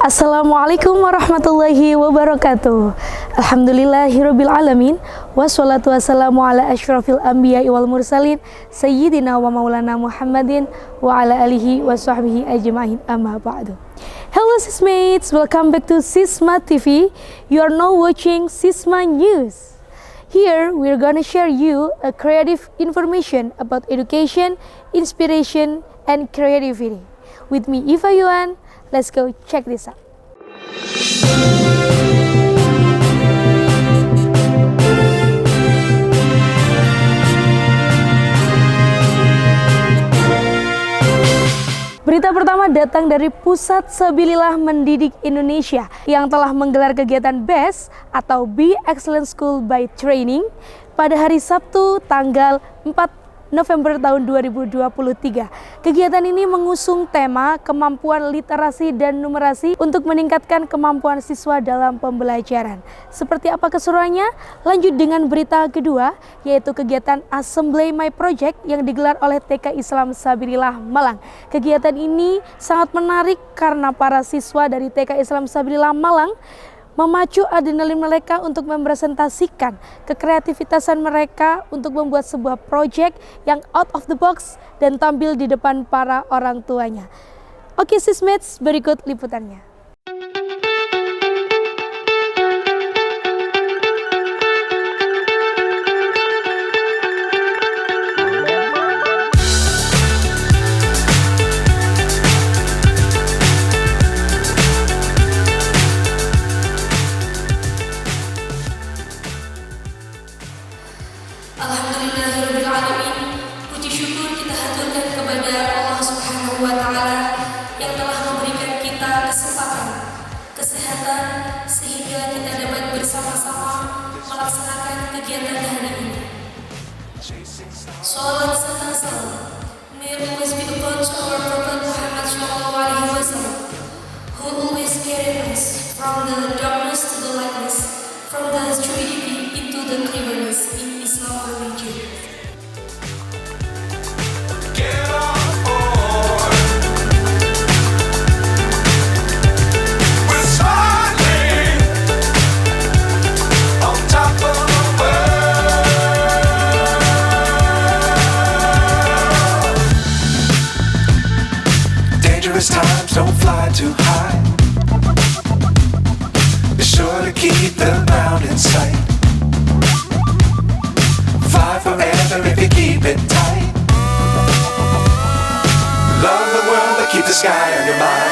Assalamualaikum warahmatullahi wabarakatuh. Alhamdulillahirabbil alamin wassalatu wassalamu ala asyrafil anbiya'i wal mursalin sayyidina wa maulana Muhammadin wa ala alihi wa sahbihi ajma'in, amma ba'du. Hello Sismates, welcome back to Sisma TV. You are now watching Sisma News. Here we're gonna share you a creative information about education, inspiration, and creativity. With me Iva Yuan. Let's go check this out. Berita pertama datang dari Pusat Sabilillah Mendidik Indonesia yang telah menggelar kegiatan BES atau Be Excellent School by Training pada hari Sabtu tanggal 4 November tahun 2023. Kegiatan ini mengusung tema kemampuan literasi dan numerasi untuk meningkatkan kemampuan siswa dalam pembelajaran. Seperti apa keseruannya? Lanjut dengan berita kedua, yaitu kegiatan Assembly My Project yang digelar oleh TK Islam Sabilillah Malang. Kegiatan ini sangat menarik karena para siswa dari TK Islam Sabilillah Malang memacu adrenalin mereka untuk mempresentasikan kekreativitasan mereka untuk membuat sebuah proyek yang out of the box dan tampil di depan para orang tuanya. Oke Sismates, berikut liputannya. Alhamdulillahirrahmanirrahim. Puji syukur kita haturkan kepada Allah Subhanahu wa Ta'ala yang telah memberikan kita kesehatan sehingga kita dapat bersama-sama melaksanakan kegiatan hari ini. Shalawat serta salam may always be upon our Prophet Muhammad sallallahu alaihi wasallam, who always carried us from the darkness to the lightness, from the stupidity into the cleverness in Islam religion. Times don't fly too high. Be sure to keep the ground in sight. Fly forever if you keep it tight. Love the world but keep the sky on your mind.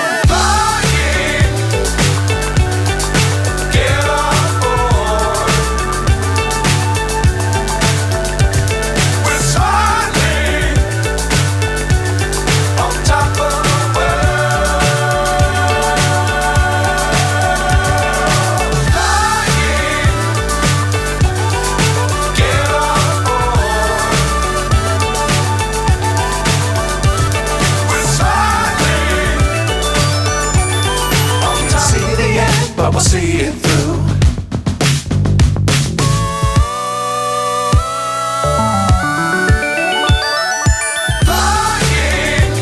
But we'll see it through. Flying,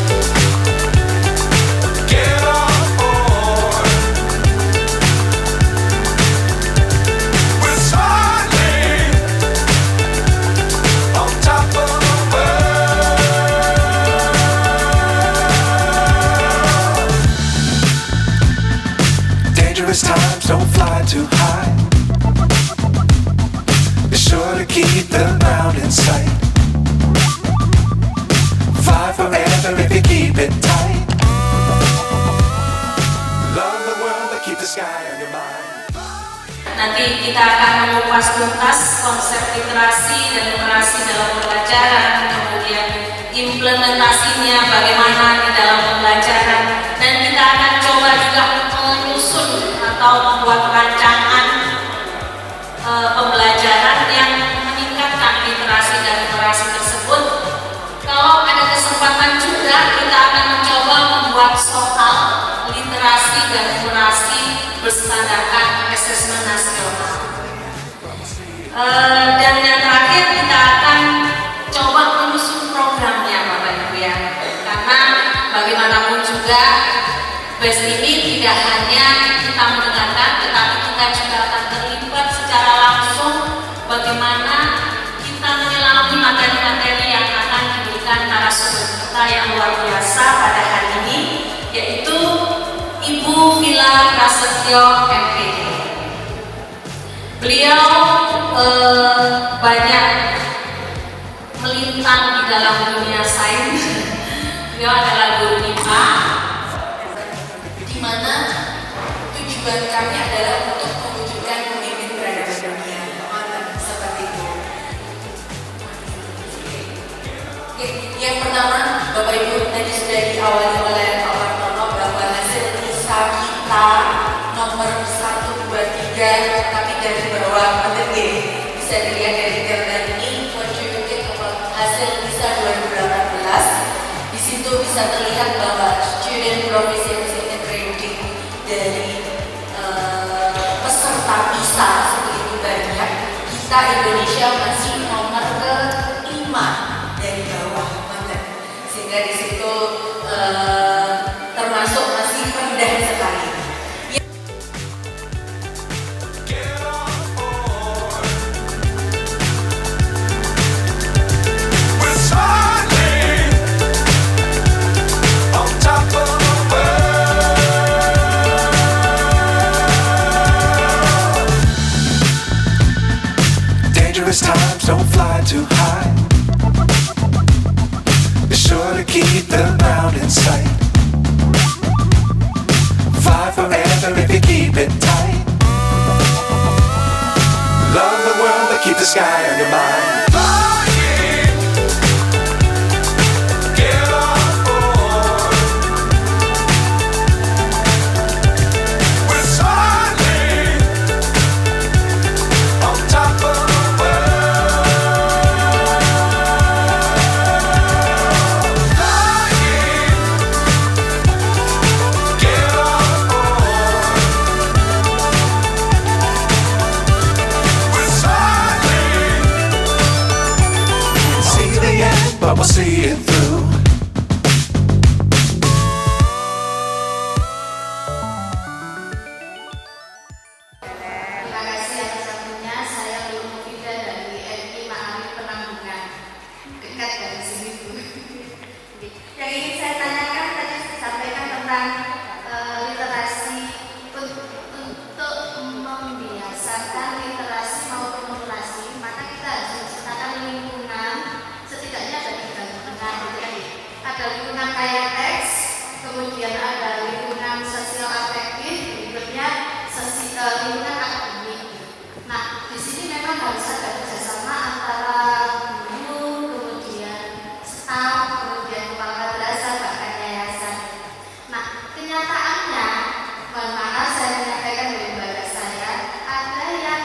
get on board. We're soaring on top of the world. Dangerous times don't fly too high. Be sure to keep the ground in sight. Fly forever if you keep it tight. Love the world but keep the sky on your mind. nanti kita akan mengupas tuntas konsep literasi dan numerasi dalam pembelajaran, kemudian implementasinya bagaimana di dalam pembelajaran, dan kita akan coba juga menyusun atau membuat rancangan pembelajaran yang meningkatkan literasi dan numerasi tersebut. Kalau ada kesempatan juga kita akan mencoba membuat soal literasi dan numerasi berstandarkan asesmen nasional. Dan yang terakhir kita akan coba menyusun programnya Bapak Ibu ya, karena bagaimanapun juga BES ini tidak hanya kita mendengarkan, tetapi kita juga akan terlibat secara langsung bagaimana kita menyelami materi-materi yang akan diberikan narasumber kita yang luar biasa pada hari ini, yaitu Ibu Vila Prasetyo MPD. Beliau banyak melintang di dalam dunia sains. Beliau adalah guru MIPA, di mana tujuan kami adalah untuk mewujudkan pemimpin peradaban dunia. Seperti itu. Oke, yang pertama, Bapak Ibu tadi sudah diawali oleh Pak Wartono bahwa hasil PISA kita nomor 1, 2, 3, tapi dari bawah materi bisa dilihat dari gambar ini, contributed hasil PISA 2018. Di situ bisa terlihat bahwa student proficiency in grading dari peserta PISA sebegitu banyak, kita Indonesia masih nomor ke-5 dari bawah banget, sehingga di situ termasuk masih rendah sekali. We're smiling on top of the world. Dangerous times, don't fly too high. Be sure to keep the ground in sight. Fly forever if you keep it tight. Love the world, but keep the sky on your mind. Flying, get on board. We're soaring on top of the world. Flying, get on board. We're soaring. See the end, but we'll see it through. Terima kasih atas waktunya. Saya Ibu Mufida dari MI Ma'arif Penanggungan, dekat dari sini Bu. Yang ingin saya tanyakan tadi saya sampaikan tentang literasi untuk membiasakan literasi maupun numerasi, maka kita harus menciptakan lingkungan, setidaknya ada 3 lingkungan gitu kan. Ada lingkungan kaya teks, kemudian ada lingkungan sosial afektif, berikutnya lingkungan akademik. Nah, di sini memang harus ada kerjasama antara guru, kemudian staf, kemudian kepala madrasah, bahkan yayasan. Nah, kenyataannya, mohon maaf saya menyampaikan dari lembaga saya, ada yang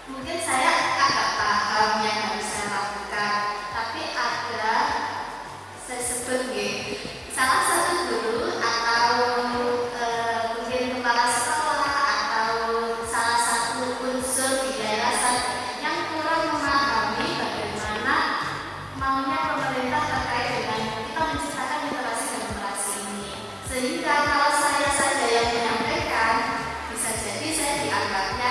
mungkin saya agak paham yang harus saya lakukan, tapi ada saya sebut salah satu guru atau mungkin kepala sekolah atau salah satu unsur di yayasan yang kurang memahami bagaimana maunya pemerintah terkait dengan kita menciptakan literasi dan numerasi ini, sehingga kalau saya saja yang menyampaikan bisa jadi saya dianggapnya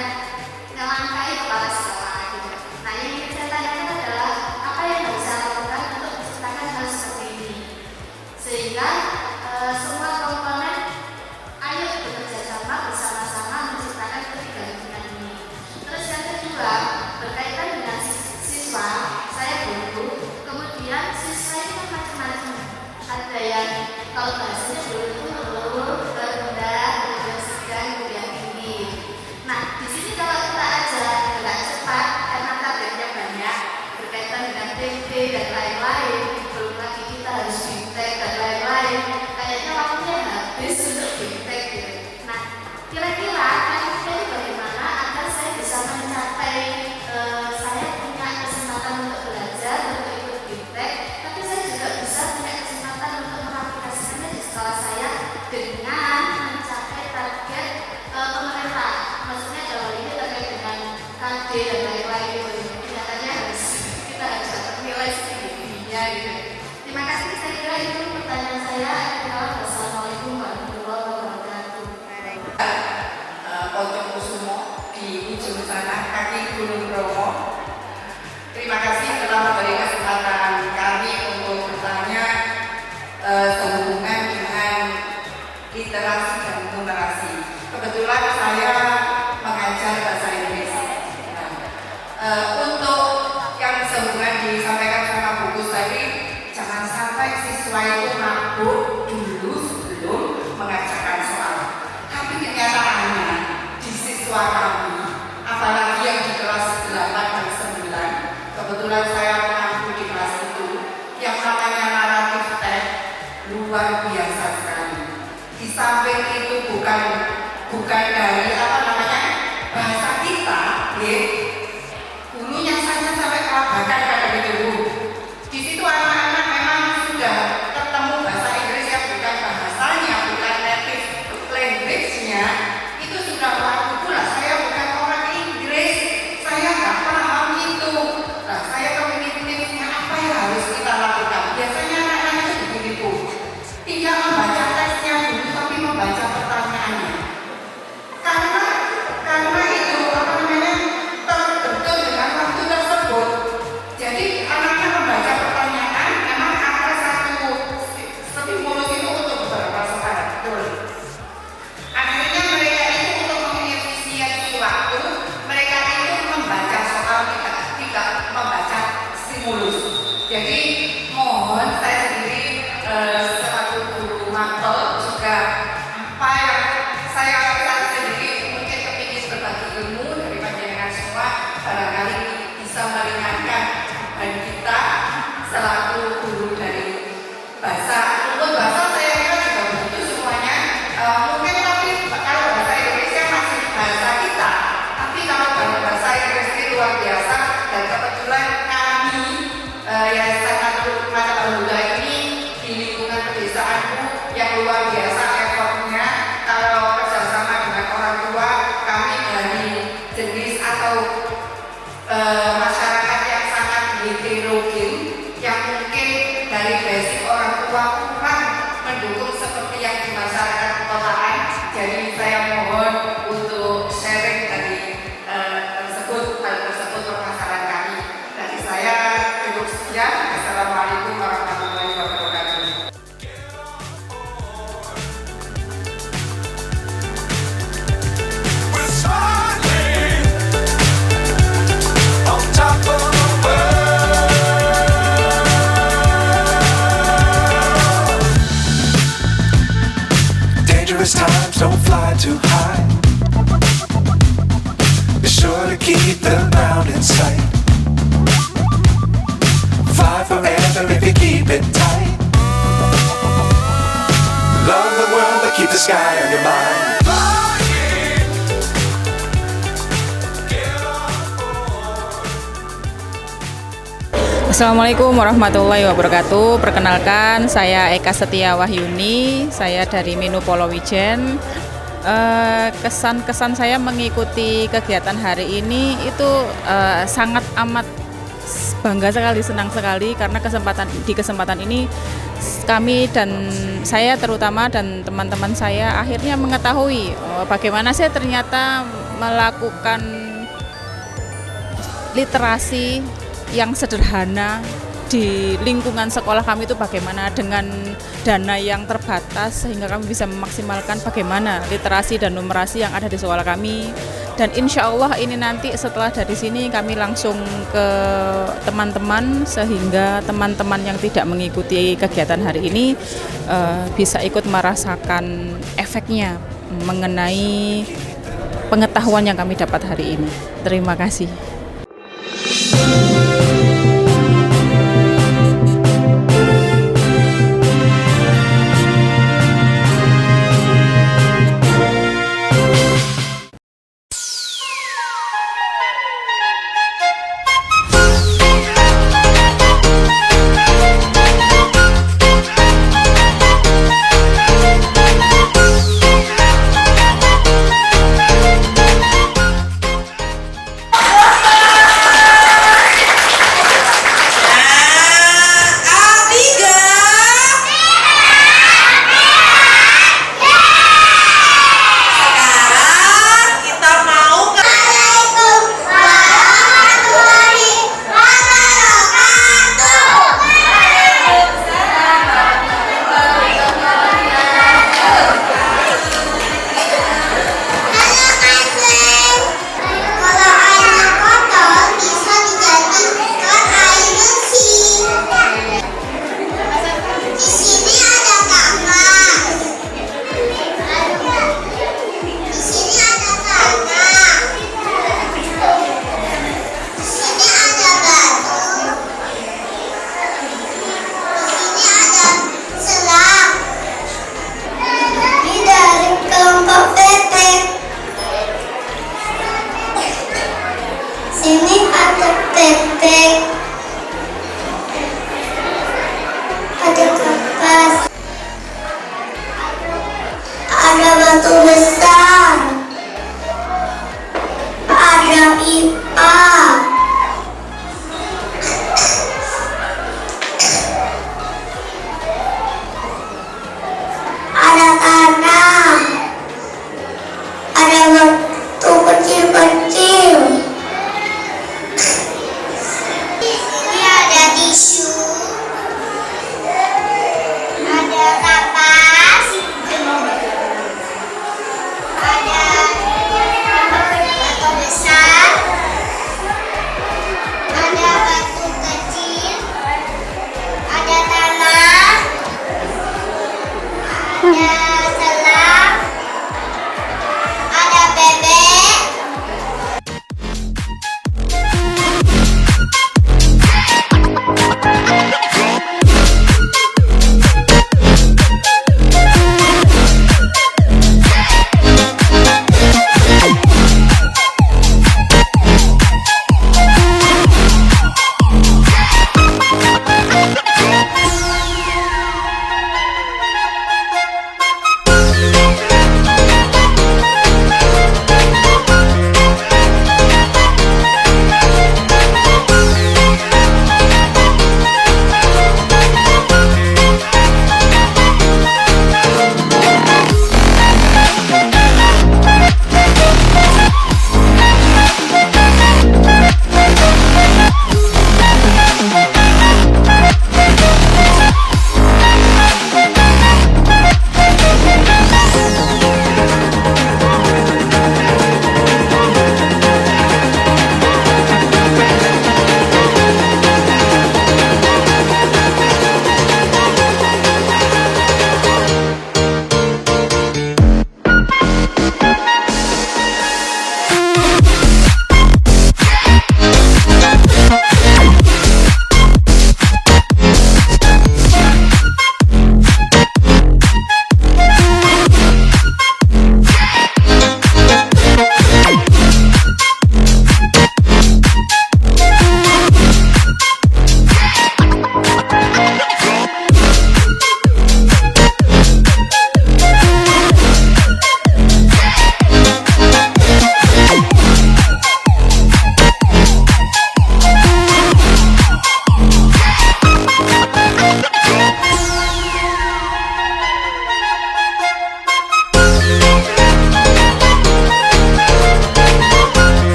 ngelangkai kepala sekolah gitu. Nah, yang ingin saya tanyakan adalah apa yang harus saya lakukan untuk menciptakan hal seperti ini, sehingga semua komponen ayo bekerja sama bersama-sama menciptakan ketiga lingkungan ini. Terus yang kedua, berkaitan dengan siswa, saya guru, kemudian siswa ini kan macam-macam. Ada yang kalau bahasanya dulu itu rendah, kemudian sedang, kemudian tinggi. bukan dari apa namanya bahasa kita, ya. Hulunya saja sampai kelabakan kadang dulu. Di situ anak-anak memang sudah ketemu bahasa Inggris yang bukan bahasanya, bukan native language-nya, itu sudah laku pula. Saya bukan orang Inggris, saya nggak paham itu. Nah, saya kognitifnya apa yang harus kita lakukan? Biasanya anak-anak itu begini Bu, tidak membaca teksnya dulu, tapi membaca pertanyaannya. Karena itu apa namanya terbentuk dengan waktu tersebut. Jadi anaknya membaca pertanyaan, memang ada satu stimulus itu untuk beberapa saat, betul. Akhirnya mereka itu untuk mengefisiensi waktu, mereka itu membaca soal tidak membaca stimulus. Jadi mohon saya sendiri selaku guru mantel juga apa yang saya lakukan sendiri mungkin kepingin berbagi ilmu dari panjenengan semua, barangkali bisa meringankan beban kita selaku guru dari bahasa. Untuk bahasa saya kira juga begitu semuanya. Mungkin tapi kalau bahasa Indonesia masih bahasa kita, tapi kalau bahasa Inggris ini luar biasa, dan kebetulan kami Yayasan Mata Alhuda ini di lingkungan pedesaanku yang luar biasa effortnya. Kalau kerjasama dengan orang tua, kami dari jenis atau masyarakat yang sangat heterogen, yang mungkin dari basic orang tua kurang mendukung seperti yang di masyarakat perkotaan. Jadi saya mohon untuk sharing dari hal tersebut permasalahan kami. Dari saya cukup sekian. Assalamualaikum warahmatullahi wabarakatuh. We're soaring on top of the world. Dangerous times, don't fly too high. Be sure to keep the ground in sight. Fly forever if you keep it tight. Love the world, but keep the sky on your mind. Assalamualaikum warahmatullahi wabarakatuh. Perkenalkan, saya Eka Setia Wahyuni, saya dari Minu Polowijen. Kesan-kesan saya mengikuti kegiatan hari ini itu sangat amat bangga sekali, senang sekali karena di kesempatan ini kami dan saya terutama dan teman-teman saya akhirnya mengetahui bagaimana saya ternyata melakukan literasi yang sederhana di lingkungan sekolah kami itu bagaimana dengan dana yang terbatas sehingga kami bisa memaksimalkan bagaimana literasi dan numerasi yang ada di sekolah kami. Dan insya Allah ini nanti setelah dari sini kami langsung ke teman-teman sehingga teman-teman yang tidak mengikuti kegiatan hari ini bisa ikut merasakan efeknya mengenai pengetahuan yang kami dapat hari ini. Terima kasih.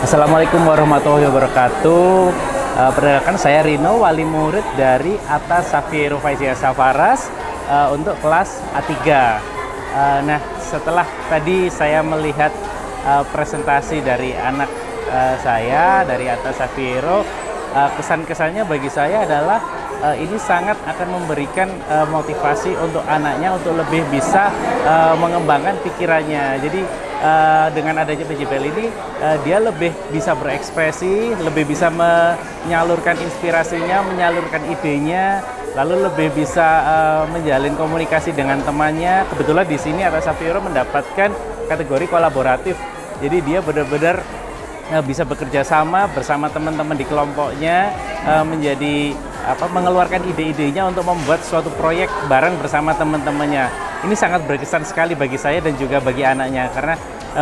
Assalamualaikum warahmatullahi wabarakatuh. Perkenalkan saya Rino, wali murid dari Atta Safiro Faizia Safaras untuk kelas A3. Nah, setelah tadi saya melihat presentasi dari anak saya dari Atta Safiro, kesan-kesannya bagi saya adalah ini sangat akan memberikan motivasi untuk anaknya untuk lebih bisa mengembangkan pikirannya. Jadi dengan adanya PJBL ini dia lebih bisa berekspresi, lebih bisa menyalurkan inspirasinya, menyalurkan idenya, lalu lebih bisa menjalin komunikasi dengan temannya. Kebetulan di sini Atta Safiro mendapatkan kategori kolaboratif. Jadi dia benar-benar bisa bekerja sama bersama teman-teman di kelompoknya, mengeluarkan ide-idenya untuk membuat suatu proyek bareng bersama teman-temannya. Ini sangat berkesan sekali bagi saya dan juga bagi anaknya, karena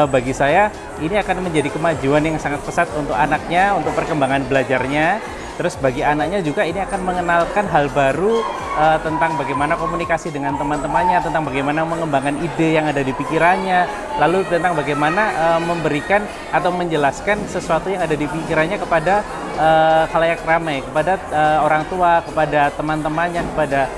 bagi saya ini akan menjadi kemajuan yang sangat pesat untuk anaknya, untuk perkembangan belajarnya. Terus bagi anaknya juga ini akan mengenalkan hal baru tentang bagaimana komunikasi dengan teman-temannya, tentang bagaimana mengembangkan ide yang ada di pikirannya, lalu tentang bagaimana memberikan atau menjelaskan sesuatu yang ada di pikirannya kepada khalayak ramai, kepada orang tua, kepada teman-temannya, kepada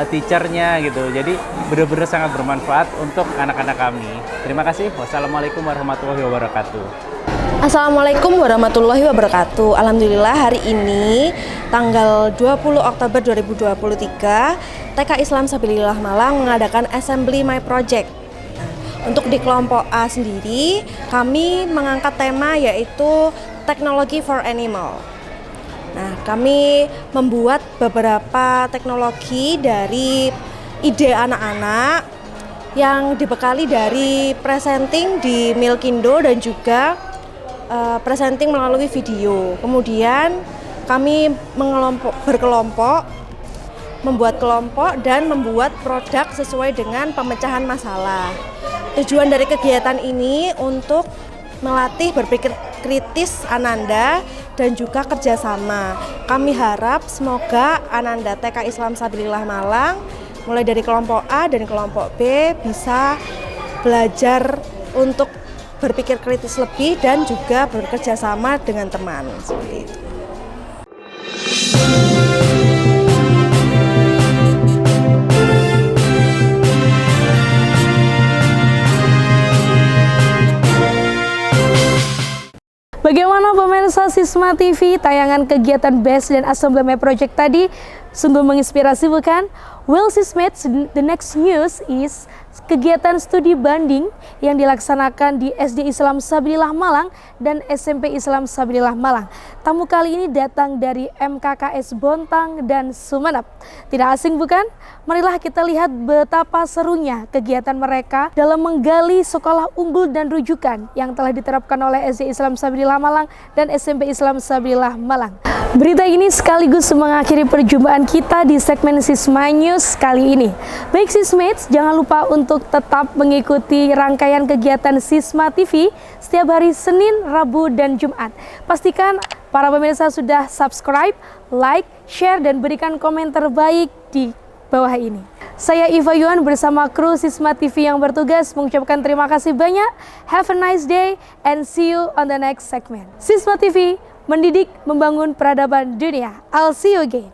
teachernya gitu. Jadi benar-benar sangat bermanfaat untuk anak-anak kami. Terima kasih. Wassalamualaikum warahmatullahi wabarakatuh. Assalamualaikum warahmatullahi wabarakatuh. Alhamdulillah hari ini tanggal 20 Oktober 2023 TK Islam Sabilillah Malang mengadakan Assembly My Project. Untuk di kelompok A sendiri kami mengangkat tema yaitu Technology for Animal. Nah, kami membuat beberapa teknologi dari ide anak-anak yang dibekali dari presenting di Milkindo dan juga presenting melalui video. Kemudian kami berkelompok, membuat kelompok dan membuat produk sesuai dengan pemecahan masalah. Tujuan dari kegiatan ini untuk melatih berpikir kritis Ananda dan juga kerjasama. Kami harap semoga Ananda TK Islam Sabilillah Malang mulai dari kelompok A dan kelompok B bisa belajar untuk berpikir kritis lebih dan juga bekerja sama dengan teman, seperti itu. Bagaimana pemirsa Sisma TV, tayangan kegiatan BES dan Assembly My Project tadi sungguh menginspirasi bukan? Well Sismates, the next news is kegiatan studi banding yang dilaksanakan di SD Islam Sabilillah Malang dan SMP Islam Sabilillah Malang. Tamu kali ini datang dari MKKS Bontang dan Sumeneb. Tidak asing bukan? Marilah kita lihat betapa serunya kegiatan mereka dalam menggali sekolah unggul dan rujukan yang telah diterapkan oleh SD Islam Sabilillah Malang dan SMP Islam Sabilillah Malang. Berita ini sekaligus mengakhiri perjumpaan kita di segmen Sisma News kali ini. Baik Sismates, jangan lupa untuk tetap mengikuti rangkaian kegiatan Sisma TV setiap hari Senin, Rabu, dan Jumat. Pastikan para pemirsa sudah subscribe, like, share, dan berikan komentar baik di bawah ini. Saya Iva Yuan bersama kru Sisma TV yang bertugas mengucapkan terima kasih banyak. Have a nice day and see you on the next segment. Sisma TV, mendidik, membangun peradaban dunia. I'll see you again.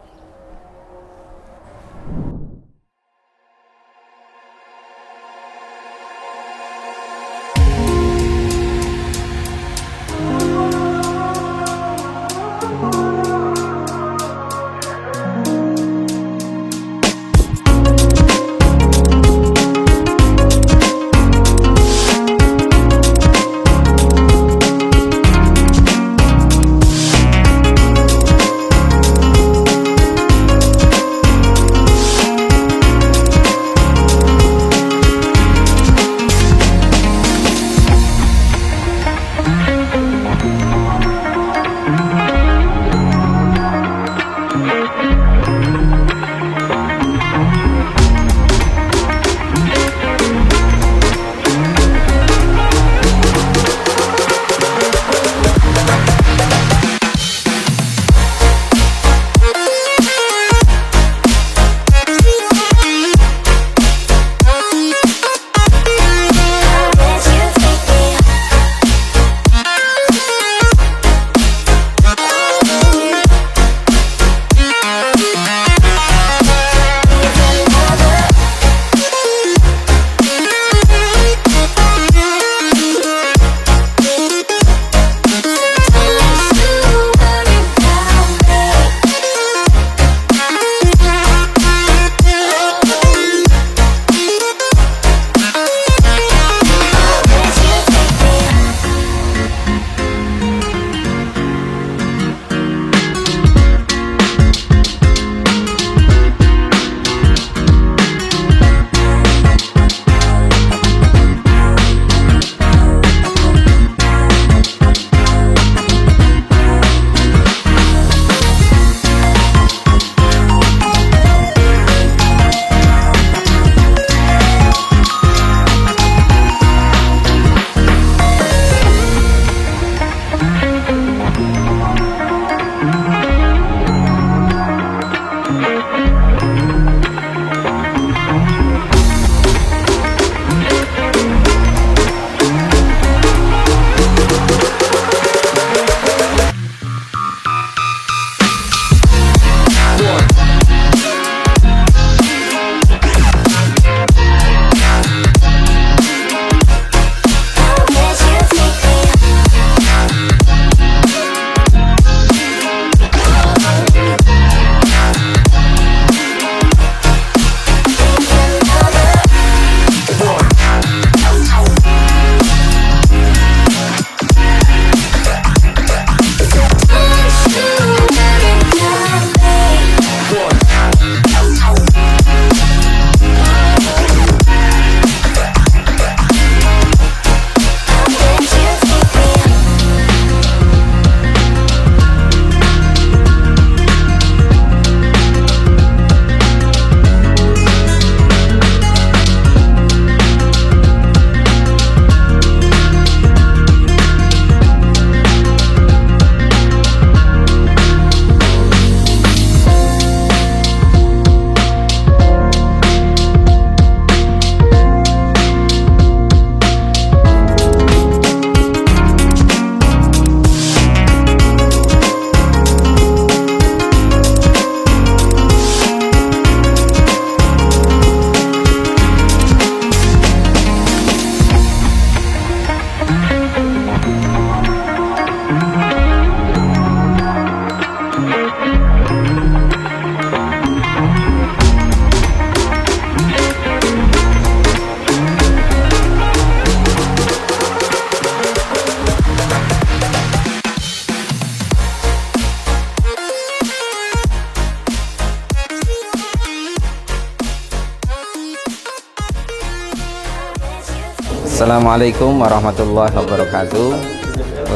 Assalamualaikum warahmatullahi wabarakatuh.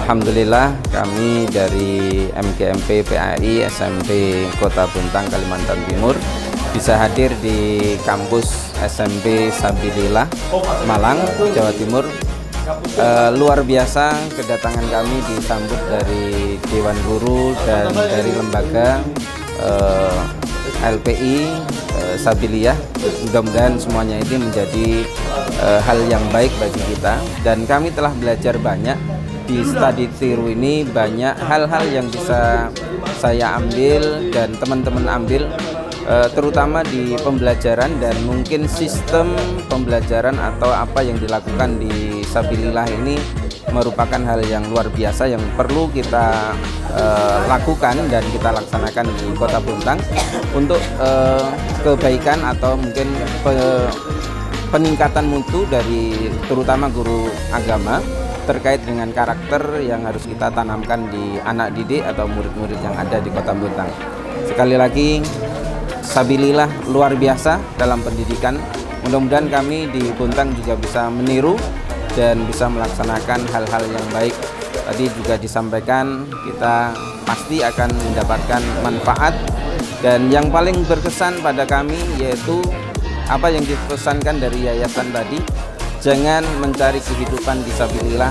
Alhamdulillah kami dari MGMP PAI SMP Kota Bontang Kalimantan Timur bisa hadir di kampus SMP Sabilillah Malang, Jawa Timur. Luar biasa kedatangan kami disambut dari Dewan Guru dan dari lembaga LPI Sabilillah. Mudah-mudahan semuanya ini menjadi hal yang baik bagi kita, dan kami telah belajar banyak di study tour ini. Banyak hal-hal yang bisa saya ambil dan teman-teman ambil, terutama di pembelajaran dan mungkin sistem pembelajaran atau apa yang dilakukan di Sabilillah ini merupakan hal yang luar biasa yang perlu kita lakukan dan kita laksanakan di Kota Bontang untuk kebaikan atau mungkin peningkatan mutu dari terutama guru agama terkait dengan karakter yang harus kita tanamkan di anak didik atau murid-murid yang ada di Kota Bontang. Sekali lagi, Sabilillah luar biasa dalam pendidikan. Mudah-mudahan kami di Bontang juga bisa meniru dan bisa melaksanakan hal-hal yang baik. Tadi juga disampaikan kita pasti akan mendapatkan manfaat, dan yang paling berkesan pada kami yaitu apa yang dipesankan dari yayasan tadi, jangan mencari kehidupan di Sabilillah,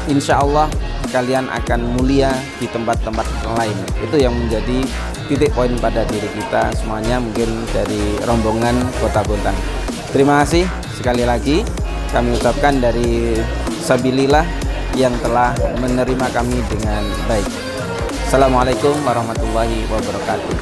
insya Allah kalian akan mulia di tempat-tempat lain. Itu yang menjadi titik poin pada diri kita semuanya, mungkin dari rombongan Kota Bontang. Terima kasih sekali lagi kami ucapkan dari Sabilillah yang telah menerima kami dengan baik. Assalamualaikum warahmatullahi wabarakatuh.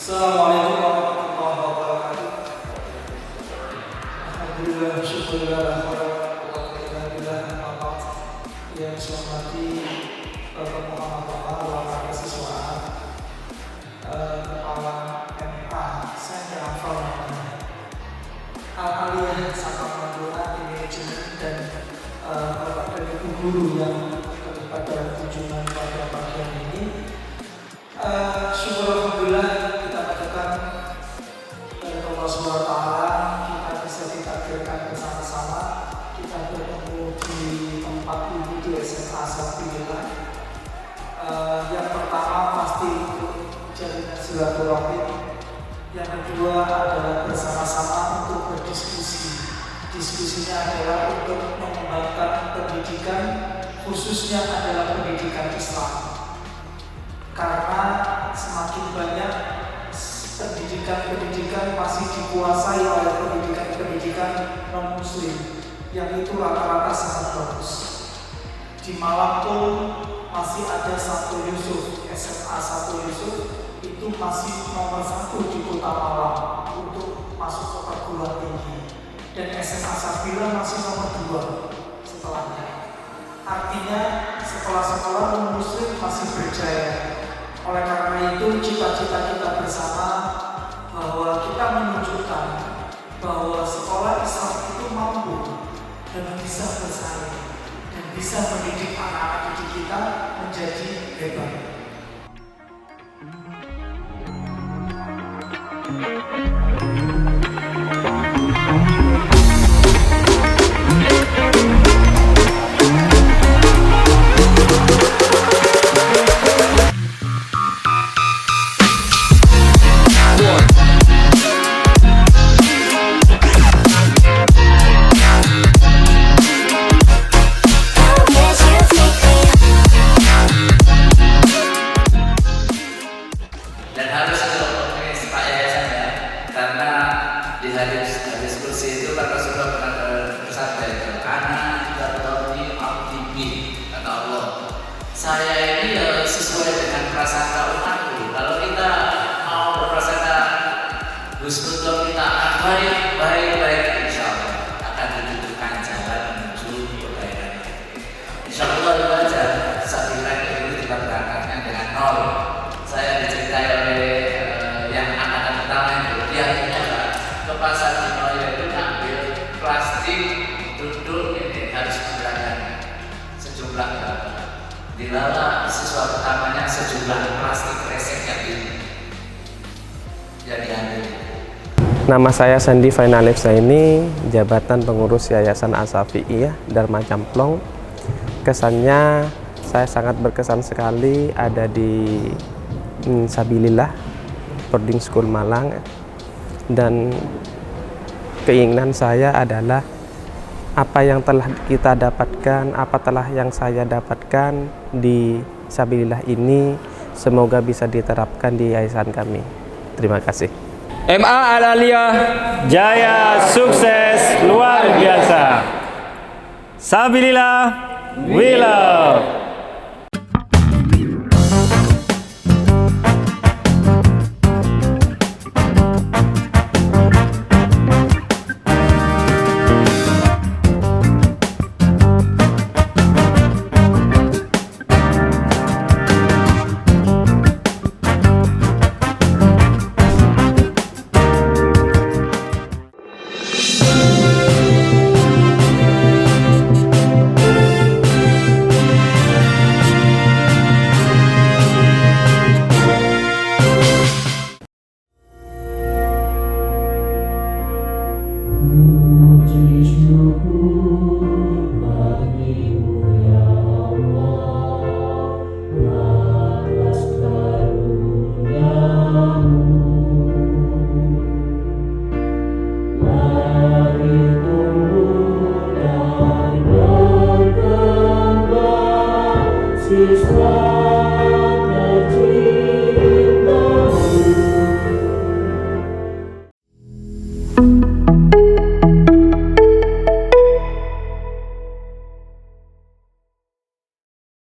Assalamualaikum warahmatullahi wabarakatuh. Alhamdulillah, syukurillah, yang saya hormati Bapak Muhammad Bapak Mahasiswaan Kepala MA, saya nggak hafal namanya, Al-Aliyah Sakap Madura Manajemen dan Bapak dan Ibu guru yang pada kunjungan pada bagian ini. Syukur alhamdulillah kita katakan dari Allah SWT kita bisa ditakdirkan bersama-sama, kita bertemu di tempat ini di SMA Sabilillah. Yang pertama pasti untuk jaringan silaturahim, yang kedua adalah bersama-sama untuk berdiskusi. Diskusinya adalah untuk mengembangkan pendidikan, khususnya adalah pendidikan Islam. Karena semakin banyak pendidikan masih dikuasai oleh pendidikan non-muslim, yang itu rata-rata sangat bagus. Di Malang pun masih ada Santo Yusuf, SMA Santo Yusuf itu masih nomor 1 di kota Malang untuk masuk ke perguruan tinggi, dan SMA Sabilillah masih nomor 2 setelahnya. Artinya sekolah-sekolah non-muslim masih berjaya. Oleh karena itu cita-cita kita bersama bahwa kita menunjukkan bahwa sekolah Islam itu mampu dan bisa bersaing dan bisa mendidik anak-anak didik kita menjadi hebat. Saya ini sesuai dengan prasangka umatku. Kalau kita mau berprasangka husnudon kita akan baik, insya Allah akan ditunjukkan jalan menuju kebaikan. Insya Allah belajar Sabilillah itu kita berangkatnya dengan 0. Saya diceritai oleh yang angkatan pertama itu, dia punya ke pasar di Noyo itu ngambil plastik duduk ini harus menggunakan sejumlah berapa. Dilala siswa pertamanya sejumlah plastik resek yang diambil. Nama saya Sandi Fainalif Zaini, jabatan pengurus Yayasan As-Safi'iyah Dharma Camplong. Kesannya saya sangat berkesan sekali ada di Sabilillah Boarding School Malang, dan keinginan saya adalah apa yang telah kita dapatkan, yang saya dapatkan di Sabilillah ini, semoga bisa diterapkan di yayasan kami. Terima kasih. MA Al-Aliyah jaya, sukses luar biasa. Sabilillah, we love.